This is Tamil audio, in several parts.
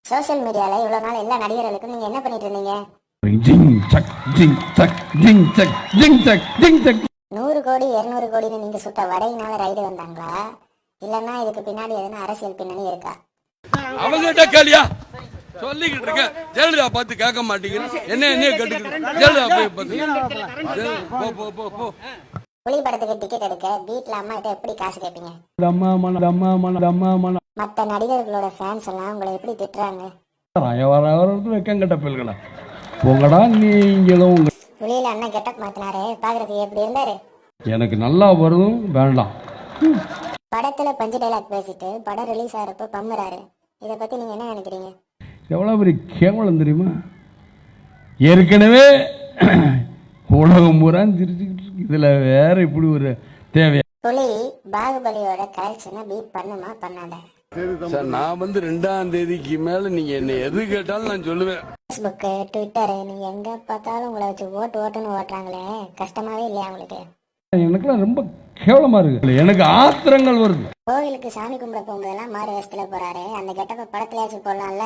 சோசியல் மீடியால இவ்வளவு நாள் எல்லா நடிகர்களுக்கும் நீங்க என்ன பண்ணிட்டு இருந்தீங்க? 100 கோடி 200 கோடின்னு நீங்க சுட்ட வடையினால ரைடு வந்தாங்களா, இல்லன்னா இதுக்கு பின்னாடி எதுனா அரசியல் பின்னணி இருக்கா? அவங்ககிட்ட கேளியா சொல்லிக்கிட்டு இருக்க. ஜெயலலிதா பார்த்து கேட்க மாட்டீங்க, என்ன கேட்டுக்கிட்டு ஜெயலலிதா போய் பார்த்து புலி படத்துக்கு டிக்கெட் எடுக்க வீட்டுல அம்மா கிட்ட எப்படி காசு கேட்பீங்க? மத்த நடிகர்களோட ஃபேன்ஸ் எல்லாம் உங்களை எப்படி திட்டுறாங்க? வெக்கங்கட்ட பிள்ளைகளா போங்கடா நீங்களும். புலியில அண்ணன் கெட்டப் மாத்தினாரு, பாக்குறதுக்கு எப்படி இருந்தாரு? எனக்கு நல்லா வரும் வேண்டாம். படத்துல பஞ்சு டைலாக் பேசிட்டு படம் ரிலீஸ் ஆகிறப்ப பம்புறாரு, இத பத்தி நீங்க என்ன நினைக்கிறீங்க? எவ்வளவு பெரிய கேவலம் தெரியுமா? ஏற்கனவே உலகம் பூரா சிரிச்சுக்கிட்டு இருக்கு, இதுல வேற இப்படி ஒரு தேவையா? புலி பாகுபலியோட கரெக்ஷனை பீட் பண்ணுமா பண்ணாத? சார், நான் 2ஆம் தேதிக்கு மேல நீங்க என்ன எது கேட்டாலும் நான் சொல்லுவேன். Facebook, Twitter, நீங்க எங்க பார்த்தாலும் உங்களை வச்சு ஓட்டுன்னு ஓட்டுறாங்களே, கஷ்டமாவே இல்லையா உங்களுக்கு? எனக்குலாம் ரொம்ப கேவலமா இருக்கு, எனக்கு ஆத்திரங்கள் வருது. கோவிலுக்கு சாமி கும்பிட போகும்போதெல்லாம் மாறு வேஷத்துல போறாரு, அந்த கெட்டப்ப படத்துலயாச்சும் போடலாம்ல?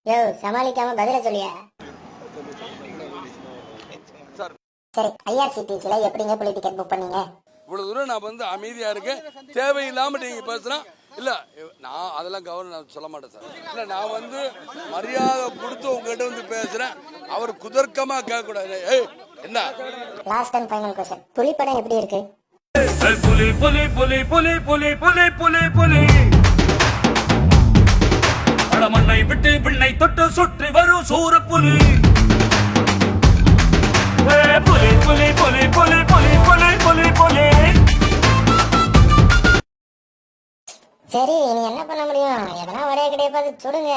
யோ, சமாளிக்காம பதில சொல்லியா? சரி, IRCTCல எப்படிங்க புலி டிக்கெட் புக் பண்ணீங்க? இவ்வளவு தூரம் நான் அமைதியா இருக்கேன், தேவையில்லாம நீங்க பேசுனா இல்ல, நான் அதெல்லாம் கவர்னர் சொல்ல மாட்டேன் சார். இல்ல, நான் மரியாதை கொடுத்து உங்ககிட்ட பேசுறேன், அவர் குதர்க்கமா கேட்க கூடாது. என்ன லாஸ்ட் அண்ட் ஃபைனல் क्वेश्चन, புலி படம் எப்படி இருக்கு? புலி புலி புலி புலி புலி புலி புலி புலி படமண்ணை விட்டு விண்ணை தொட்டு சுற்றி வரும் சூர புலி. புலி புலி புலி புலி புலி புலி புலி புலி. சரி, நீ என்ன பண்ண முடியும்? எதனா ஒரே கிடையாது, சுடுங்க.